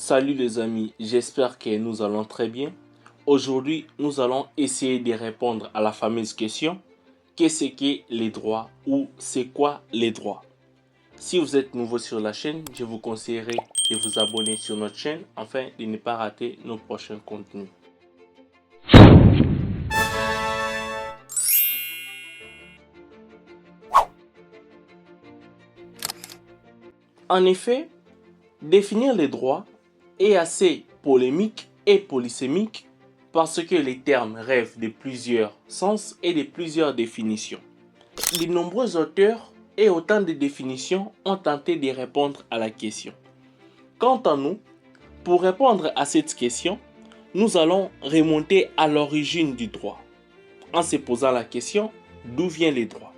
Salut les amis, j'espère que nous allons très bien. Aujourd'hui, nous allons essayer de répondre à la fameuse question: qu'est-ce que les droits ou c'est quoi les droits? Si vous êtes nouveau sur la chaîne, je vous conseillerais de vous abonner sur notre chaîne afin de ne pas rater nos prochains contenus. En effet, définir les droits est assez polémique et polysémique parce que les termes rêvent de plusieurs sens et de plusieurs définitions. De nombreux auteurs et autant de définitions ont tenté de répondre à la question. Quant à nous, pour répondre à cette question, nous allons remonter à l'origine du droit, en se posant la question: d'où viennent les droits?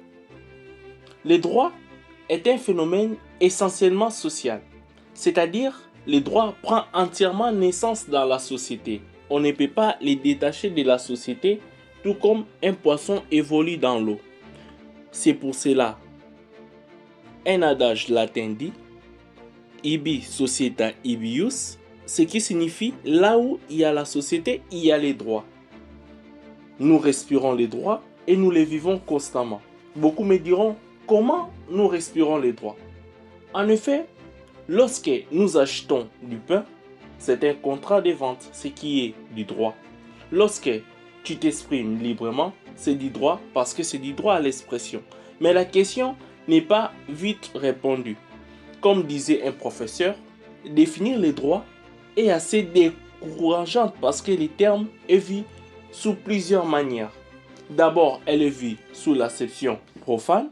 Les droits est un phénomène essentiellement social, c'est-à-dire les droits prennent entièrement naissance dans la société. On ne peut pas les détacher de la société, tout comme un poisson évolue dans l'eau. C'est pour cela, un adage latin dit Ibi societa ibius, ce qui signifie là où il y a la société, il y a les droits. Nous respirons les droits et nous les vivons constamment. Beaucoup me diront: comment nous respirons les droits? En effet, lorsque nous achetons du pain, c'est un contrat de vente, ce qui est du droit. Lorsque tu t'exprimes librement, c'est du droit parce que c'est du droit à l'expression. Mais la question n'est pas vite répondue. Comme disait un professeur, définir les droits est assez décourageant parce que le terme est vu sous plusieurs manières. D'abord, elle est vue sous l'acception profane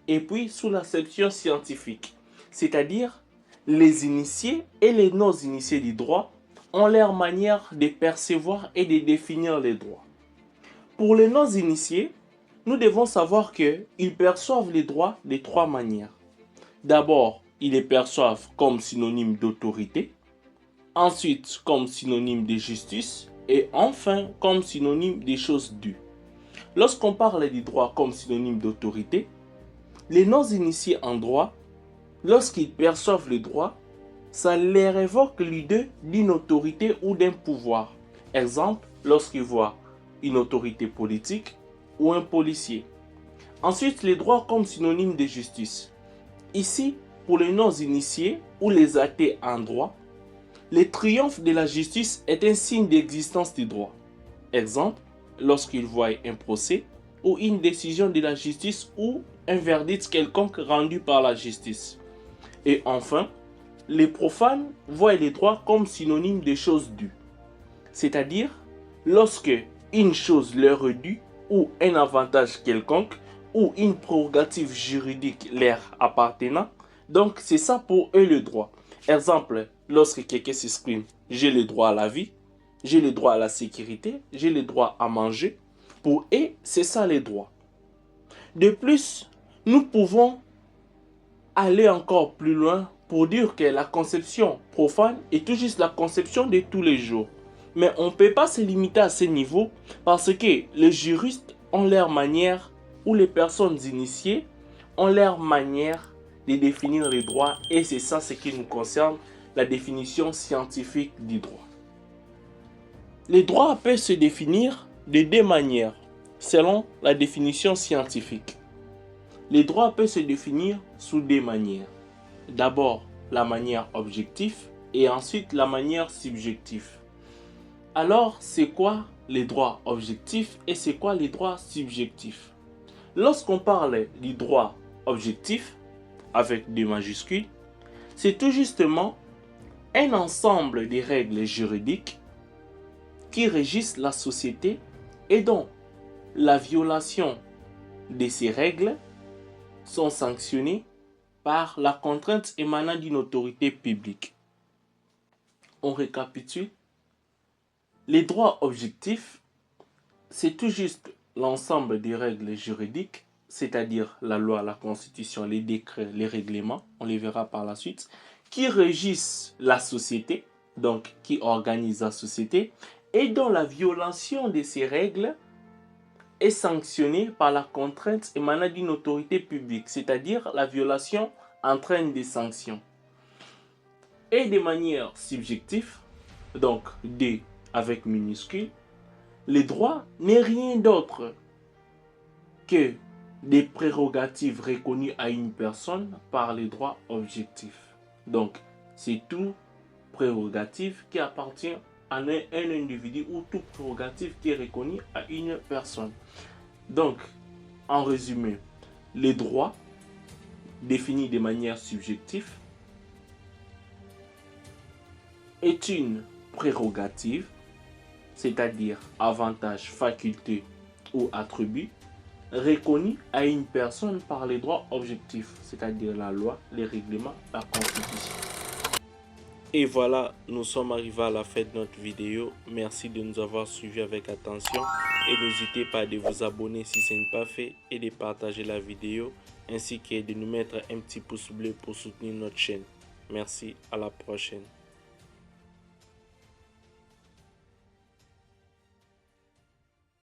et puis sous l'acception scientifique. C'est-à-dire, les initiés et les non-initiés du droit ont leur manière de percevoir et de définir les droits. Pour les non-initiés, nous devons savoir qu'ils perçoivent les droits de trois manières. D'abord, ils les perçoivent comme synonyme d'autorité, ensuite comme synonyme de justice et enfin comme synonyme des choses dues. Lorsqu'on parle du droit comme synonyme d'autorité, les non-initiés en droit, lorsqu'ils perçoivent le droit, ça les évoque l'idée d'une autorité ou d'un pouvoir. Exemple, lorsqu'ils voient une autorité politique ou un policier. Ensuite, les droits comme synonyme de justice. Ici, pour les non-initiés ou les athées en droit, le triomphe de la justice est un signe d'existence du droit. Exemple, lorsqu'ils voient un procès ou une décision de la justice ou un verdict quelconque rendu par la justice. Et enfin, les profanes voient les droits comme synonyme de choses dues. C'est-à-dire, lorsque une chose leur est due ou un avantage quelconque ou une prérogative juridique leur appartenant, donc c'est ça pour eux le droit. Exemple, lorsque quelqu'un s'exprime: j'ai le droit à la vie, j'ai le droit à la sécurité, j'ai le droit à manger. Pour eux, c'est ça les droits. De plus, nous pouvons aller encore plus loin pour dire que la conception profane est tout juste la conception de tous les jours. Mais on ne peut pas se limiter à ce niveau parce que les juristes ont leur manière, ou les personnes initiées ont leur manière de définir les droits, et c'est ça ce qui nous concerne, la définition scientifique du droit. Les droits peuvent se définir de deux manières, selon la définition scientifique. Les droits peuvent se définir sous deux manières. D'abord, la manière objective et ensuite la manière subjective. Alors, c'est quoi les droits objectifs et c'est quoi les droits subjectifs? Lorsqu'on parle du droit objectif, avec des majuscules, c'est tout justement un ensemble de règles juridiques qui régissent la société et dont la violation de ces règles sont sanctionnées par la contrainte émanant d'une autorité publique. On récapitule. Les droits objectifs, c'est tout juste l'ensemble des règles juridiques, c'est-à-dire la loi, la constitution, les décrets, les règlements, on les verra par la suite, qui régissent la société, donc qui organisent la société, et dont la violation de ces règles est sanctionnée par la contrainte émanant d'une autorité publique, c'est-à-dire la violation entraîne des sanctions. Et de manière subjective, donc D avec minuscule, les droits n'est rien d'autre que des prérogatives reconnues à une personne par les droits objectifs. Donc, c'est tout prérogative qui appartient à un individu ou toute prérogative qui est reconnue à une personne. Donc, en résumé, les droits définis de manière subjective est une prérogative, c'est-à-dire avantage, faculté ou attribut, reconnu à une personne par les droits objectifs, c'est-à-dire la loi, les règlements, la constitution. Et voilà, nous sommes arrivés à la fin de notre vidéo. Merci de nous avoir suivis avec attention et n'hésitez pas de vous abonner si ce n'est pas fait et de partager la vidéo ainsi que de nous mettre un petit pouce bleu pour soutenir notre chaîne. Merci, à la prochaine.